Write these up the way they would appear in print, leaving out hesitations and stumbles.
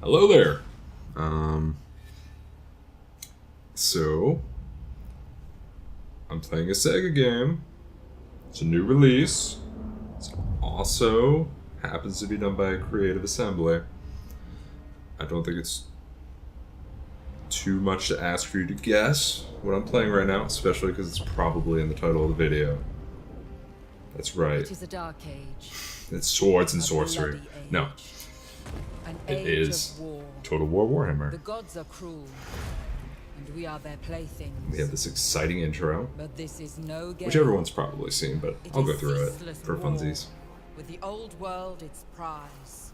Hello there. So I'm playing a Sega game. It's a new release. It also happens to be done by a creative assembly. I don't think it's too much to ask for you to guess what I'm playing right now, especially because it's probably in the title of the video. That's right. It is a dark age. It's swords and A sorcery. bloody age. No, An it age is of war. Total War Warhammer. The gods are cruel, and we are their playthings. We have this exciting intro, But this is no game. which everyone's probably seen, but It I'll go is through it ceaseless for war, funsies. With the old world its prize.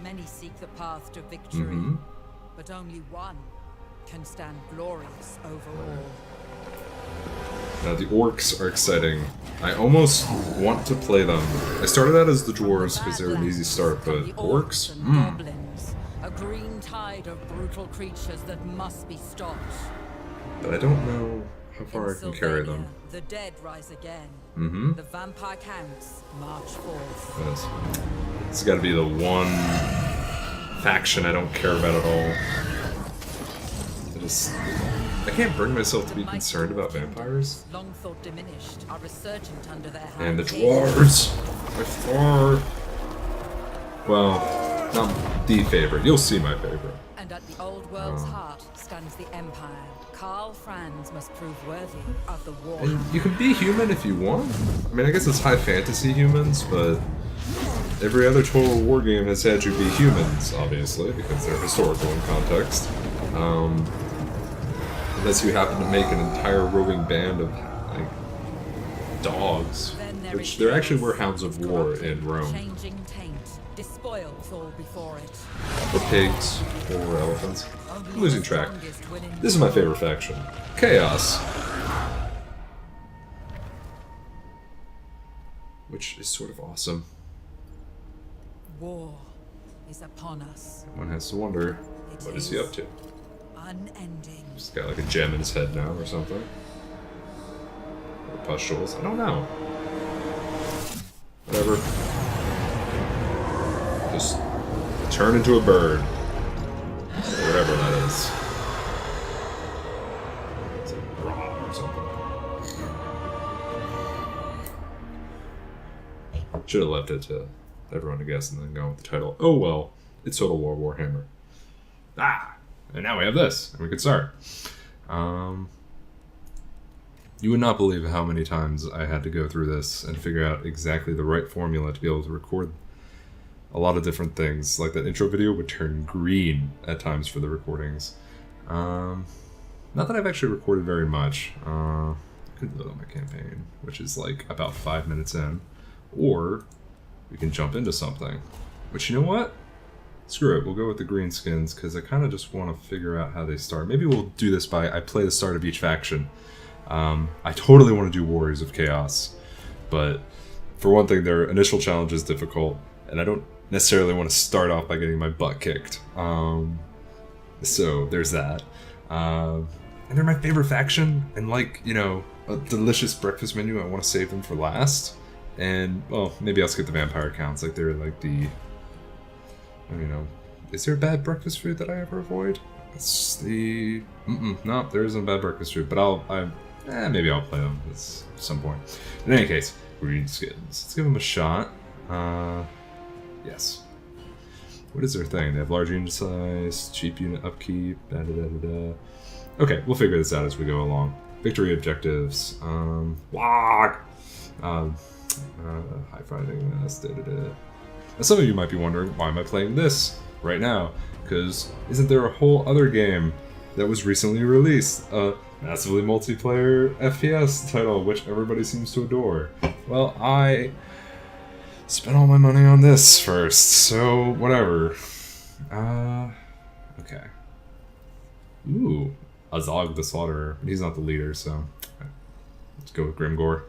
Many seek the path to victory, but only one can stand glorious over all. Now the orcs are exciting. I almost want to play them. I started out as the dwarves because they were an easy start, but The orcs? and goblins, a green tide of brutal creatures that must be stopped. But I don't know how far In I can carry Sylvania, them. the dead rise again. Mm-hmm. The vampire counts march forth. Yes. This has got to be the one faction I don't care about at all. I can't bring myself to be concerned about vampires. Long thought diminished, are resurgent under their hands. And the dwarves by far. Well, not the favorite. You'll see my favorite. And at the old world's heart stands the Empire. Karl Franz must prove worthy of the war. And you can be human if you want. I mean, I guess it's high fantasy humans, but every other Total War game has had you be humans, obviously, because they're historical in context. Unless you happen to make an entire roving band of, like, dogs, which there actually were hounds of war in Rome. Changing taint, despoils all before it. Or pigs, or elephants. Only I'm losing the track. strongest win in This is my favorite faction. Chaos. Which is sort of awesome. war is upon us. One has to wonder, what is he up to? Unending. He's got like a gem in his head now or something. Or pustules. I don't know. Whatever. Just turn into a bird. Or whatever that is. It's a rock or something. Should have left it to everyone to guess and then go with the title. Oh well, it's Total War Warhammer. And now we have this, and we can start. You would not believe how many times I had to go through this and figure out exactly the right formula to be able to record a lot of different things. Like that intro video would turn green at times for the recordings. Not that I've actually recorded very much. I could load on my campaign, which is like about 5 minutes in. Or we can jump into something. But you know what? Screw it, we'll go with the greenskins, because I kind of just want to figure out how they start. Maybe we'll do this by, I play the start of each faction. I totally want to do Warriors of Chaos, but for one thing, their initial challenge is difficult, and I don't necessarily want to start off by getting my butt kicked. So there's that. And they're my favorite faction, and like, you know, a delicious breakfast menu, I want to save them for last. And, well, maybe I'll skip the vampire counts, like they're like the... You know, is there bad breakfast food that I ever avoid? It's the... no, there isn't bad breakfast food, but maybe I'll play them at some point. In any case, greenskins. Let's give them a shot. Yes. What is their thing? They have large unit size, cheap unit upkeep, da-da-da-da-da. Okay, we'll figure this out as we go along. Victory objectives. High fighting this, da-da-da. Now, some of you might be wondering, why am I playing this right now? Because isn't there a whole other game that was recently released? A massively multiplayer FPS title, which everybody seems to adore. Well, I spent all my money on this first, so whatever. Okay. Ooh, Azog the Slaughterer. He's not the leader, so let's go with Grimgore.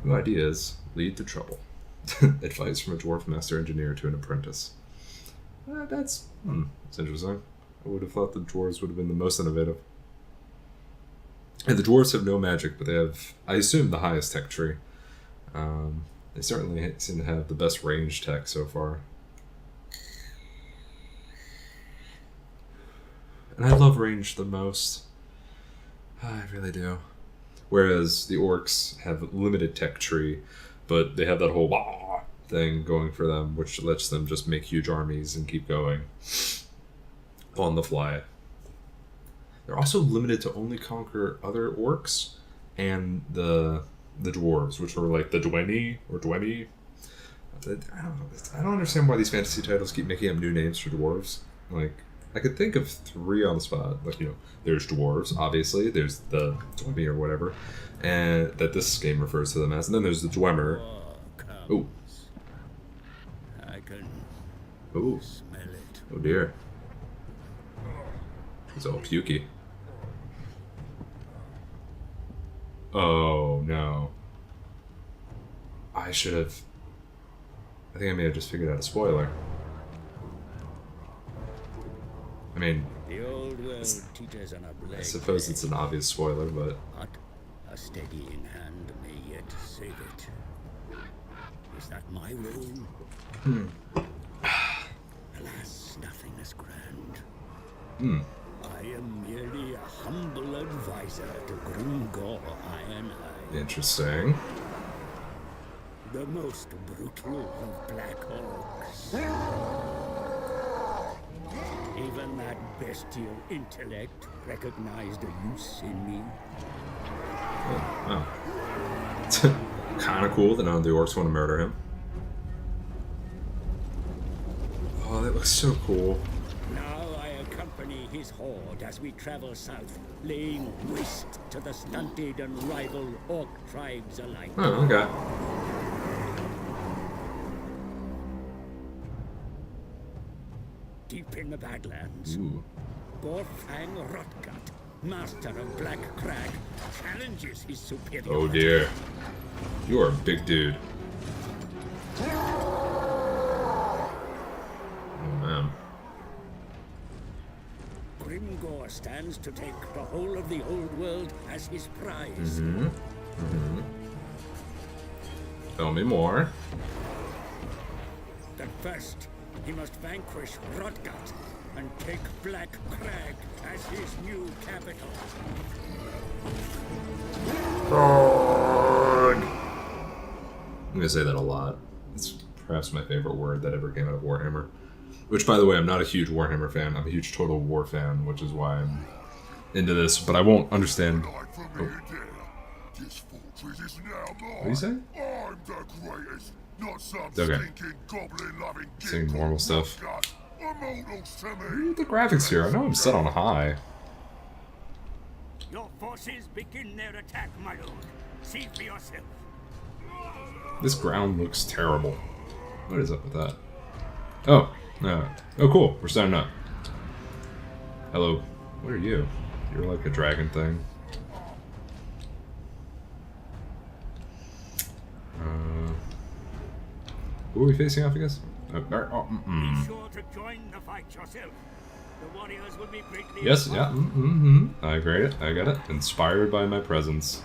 The idea is lead to trouble. Advice from a dwarf master engineer to an apprentice. That's interesting. I would have thought the dwarves would have been the most innovative. And the dwarves have no magic, but they have, I assume, the highest tech tree. They certainly seem to have the best range tech so far. And I love range the most. I really do. Whereas the orcs have limited tech tree, but they have that whole thing going for them, which lets them just make huge armies and keep going on the fly. They're also limited to only conquer other orcs and the dwarves, which are like the Dweni or Dweni. I don't understand why these fantasy titles keep making up new names for dwarves. Like, I could think of 3 on the spot. Like, there's dwarves, obviously. There's the Dwemer or whatever, and that this game refers to them as. And then there's the Dwemer. Oh. I can smell it. Oh dear. He's all pukey. Oh no. I should have... I think I may have just figured out a spoiler. I mean, the old world teaches on a blade. I suppose it's an obvious spoiler, but a steadying hand may yet save it. Is that my role? Alas, nothing is grand. I am merely a humble advisor to Grimgor Ironhide. Interesting. The most brutal of Black Orcs. Even that bestial intellect recognized a use in me. Oh. Kind of cool that none of the orcs want to murder him. Oh, that looks so cool. Now I accompany his horde as we travel south, laying waste to the stunted and rival orc tribes alike. Oh, okay. Deep in the Badlands, Ooh. Borfang Rotgut, master of Black Crag, challenges his superiority. Oh dear. You are a big dude. Oh man. Grimgor stands to take the whole of the old world as his prize. Tell me more. But first, he must vanquish Rotgut and take Black Crag as his new capital. I'm gonna say that a lot. It's perhaps my favorite word that ever came out of Warhammer. Which, by the way, I'm not a huge Warhammer fan. I'm a huge Total War fan, which is why I'm into this. But I won't understand. Oh. What do you say? I'm the greatest, not some Okay. stinking goblin-loving Saying normal stuff. Immortals to Look me. at the graphics here. I know I'm set on high. Your forces begin their attack, my lord. See for yourself. This ground looks terrible. What is up with that? Oh. Oh, cool. We're starting up. Hello. What are you? You're like a dragon thing. Who are we facing off, I guess? Be sure to join the fight yourself. The warriors will be greatly Yes, yeah. I agree. I get it. Inspired by my presence.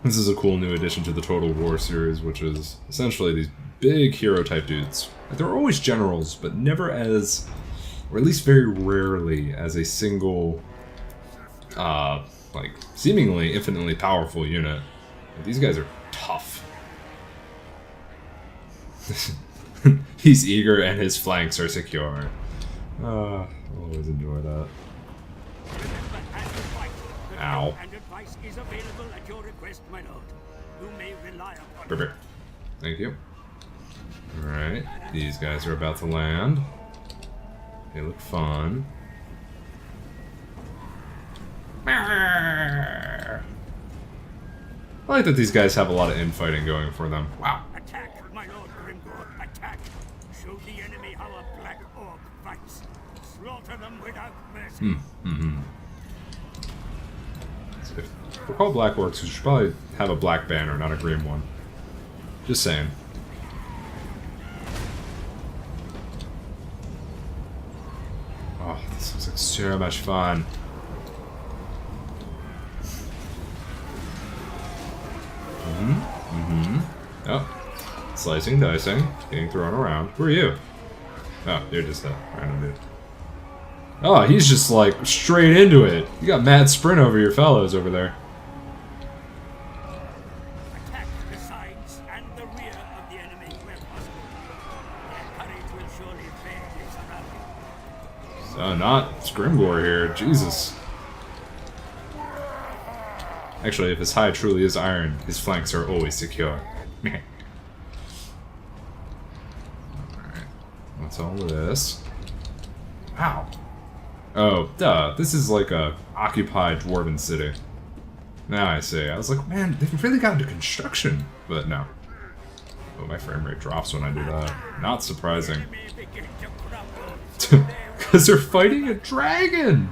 This is a cool new addition to the Total War series, which is essentially these big hero-type dudes. They're always generals, but never as, or at least very rarely, as a single, like, seemingly infinitely powerful unit. These guys are tough. He's eager and his flanks are secure. I'll always enjoy that. Ow. And advice is available at your request, my lord. You may rely upon it. Perfect. Thank you. Alright, these guys are about to land. They look fun. I like that these guys have a lot of infighting going for them. Wow. Attack, my lord Grimgor, attack! Show the enemy how a black orc fights. Slaughter them without mercy. If we're called black orcs, we should probably have a black banner, not a green one. Just saying. Oh, this looks like so much fun. Oh. Slicing, dicing, getting thrown around. Who are you? Oh, you're just a random dude. Oh, he's just like straight into it. You got mad sprint over your fellows over there. Attack the sides and the rear of the enemy where possible. Their courage will surely fail the surroundings. So, not Scrimgore here. Jesus. Actually, if his hide truly is iron, his flanks are always secure. Alright. What's all this? Wow. Oh, duh. This is like a occupied dwarven city. Now I see. I was like, man, they've really got into construction. But no. Oh, my frame rate drops when I do that. Not surprising. Enemy begin to crumble. Because they're fighting a dragon!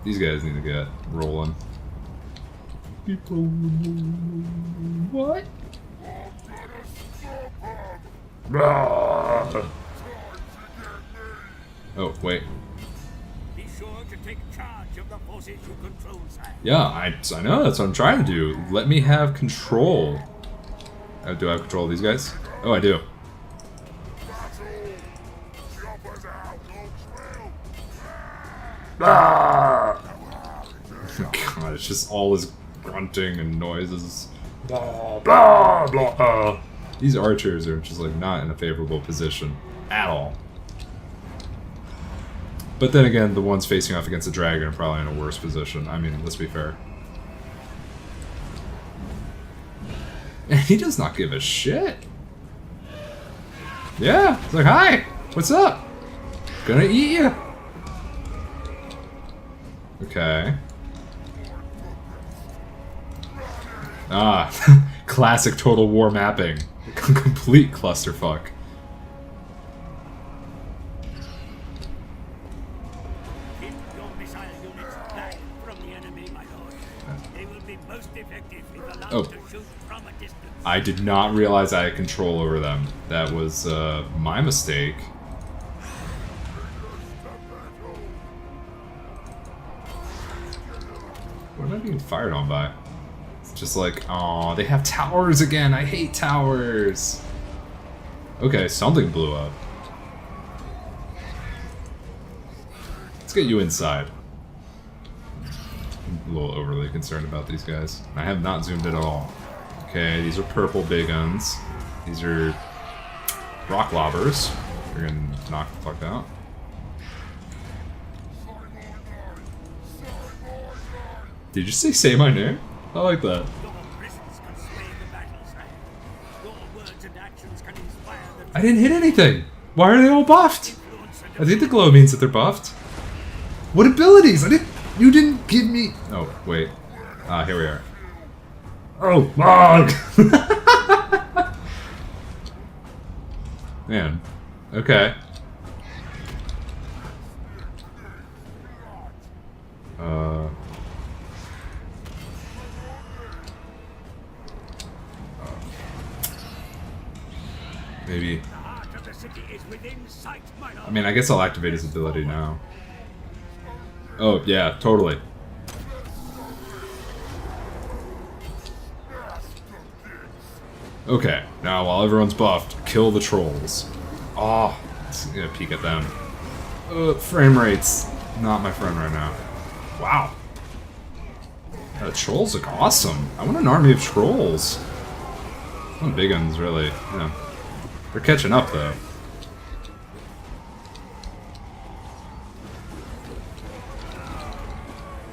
These guys need to get rolling. What? Oh, wait. Be sure to take charge of the forces you control, sire. Yeah, I know, that's what I'm trying to do. Let me have control. Do I have control of these guys? Oh, I do. God, it's just all this grunting and noises. Blah, blah, blah. These archers are just like not in a favorable position at all. But then again, the ones facing off against the dragon are probably in a worse position. I mean, let's be fair. And he does not give a shit. Yeah, it's like, hi, what's up? Gonna eat you. Okay. Ah, classic Total War mapping. Complete clusterfuck. Keep your missile units back from the enemy, my lord. They will be most effective if allowed to shoot from a distance. I did not realize I had control over them. That was my mistake. What am I being fired on by? It's just like, oh, they have towers again. I hate towers. Okay, something blew up. Let's get you inside. I'm a little overly concerned about these guys. I have not zoomed at all. Okay, these are purple big guns. These are rock lobbers. You're gonna knock the fuck out. Did you say my name? I like that. Your presence can sway the battle, sire. Your words and actions can inspire the I didn't hit anything. Why are they all buffed? influence and I think the glow means that they're buffed. What abilities? You didn't give me. Oh wait. Ah, here we are. Oh, fuck! Man. Okay. Maybe. the heart of the city is within sight, my lord. I mean, I guess I'll activate his ability now. Oh, yeah, totally. Okay, now while everyone's buffed, kill the trolls. Oh, let's get a peek at them. Frame rates, not my friend right now. Wow. The trolls look awesome. I want an army of trolls. Some big ones, really, you know. They're catching up, though.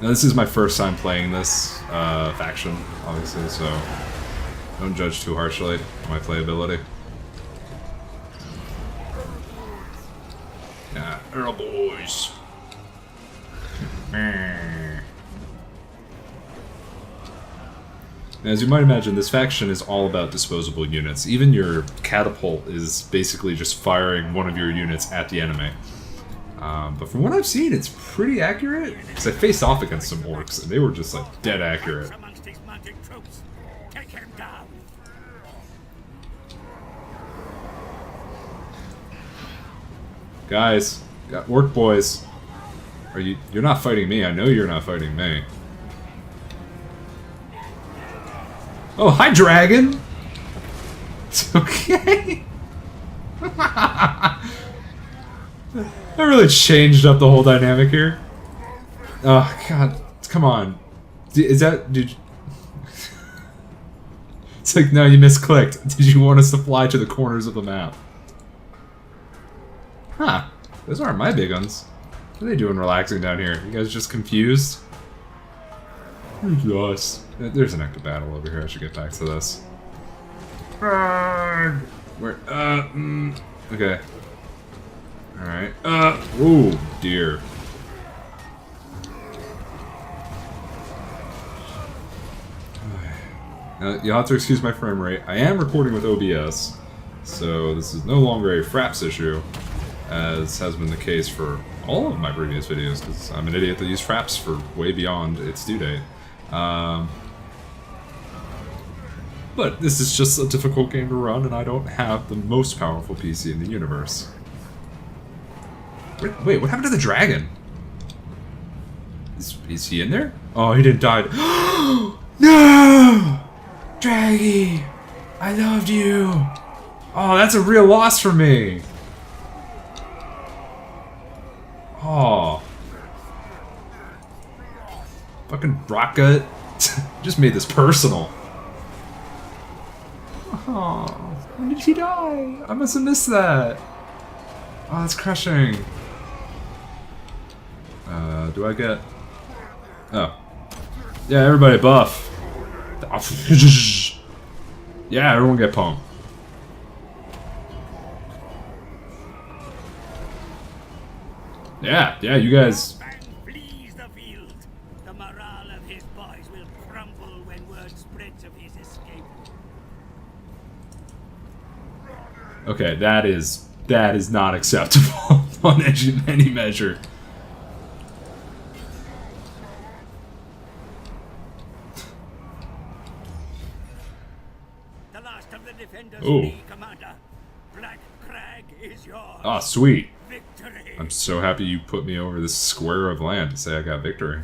Now, this is my first time playing this faction, obviously, so don't judge too harshly on my playability. Yeah, Earl boys. As you might imagine, this faction is all about disposable units. Even your catapult is basically just firing one of your units at the enemy. But from what I've seen, it's pretty accurate. Because I faced off against some orcs, and they were just like dead accurate. Amongst his mounted troops. Take him down. Guys, got orc boys. You're not fighting me. I know you're not fighting me. Oh, hi, dragon! It's okay. That really changed up the whole dynamic here. Oh, God. Come on. Is that... Did you... It's like, no, you misclicked. Did you want us to fly to the corners of the map? Huh. Those aren't my big ones. What are they doing relaxing down here? You guys just confused? Yes. There's an active battle over here. I should get back to this. Where? Okay. Alright. Oh, dear. You'll have to excuse my frame rate. I am recording with OBS, so this is no longer a fraps issue, as has been the case for all of my previous videos, because I'm an idiot that used fraps for way beyond its due date. But this is just a difficult game to run, and I don't have the most powerful PC in the universe. Wait, what happened to the dragon? Is he in there? Oh, he didn't die. No! Draggy! I loved you! Oh, that's a real loss for me! Oh. Fucking rocket. Just made this personal. Oh, when did he die? I must have missed that. Oh, that's crushing. Do I get... Oh. Yeah, everybody buff. Yeah, everyone get pumped. Yeah, you guys... Flees the field. The morale of his boys will crumble when word spreads of his escape. Okay, that is not acceptable on any measure. The last of the defenders, Ooh. Commander. Black Crag is yours. Ah, sweet. Victory. I'm so happy you put me over this square of land to say I got victory.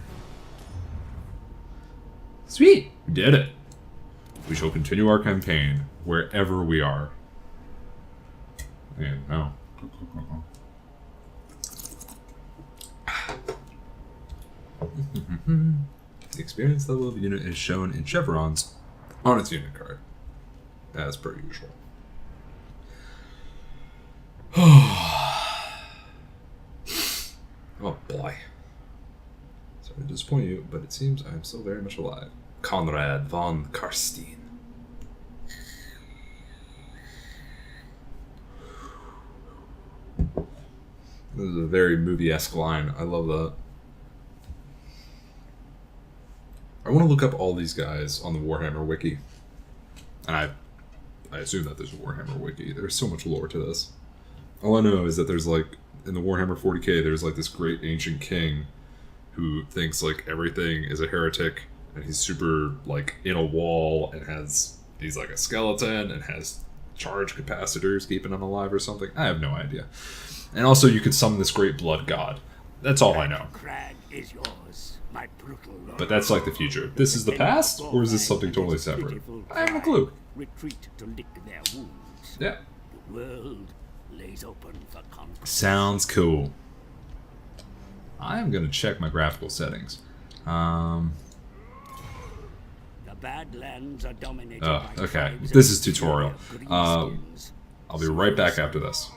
Sweet! We did it. We shall continue our campaign wherever we are. Yeah, no. The experience level of the unit is shown in chevrons on its unit card, as per usual. Oh boy. Sorry to disappoint you, but it seems I am still very much alive. Conrad von Karstein. This is a very movie-esque line. I love that. I want to look up all these guys on the Warhammer wiki. And I assume that there's a Warhammer wiki. There's so much lore to this. All I know is that there's like, in the Warhammer 40k, there's like this great ancient king who thinks like everything is a heretic, and he's super like in a wall, and he's like a skeleton and has charge capacitors keeping him alive or something. I have no idea. And also you could summon this great blood god. That's all I know. Crag is yours, my brutal lord. But that's like the future. This is the past, or is this something totally separate? I have no clue. Retreat to lick their wounds. Yeah. The world lays open for conquest. Sounds cool. I'm gonna check my graphical settings. The Badlands are dominated by Okay. tribes This is of tutorial. green I'll skins. be right back after this.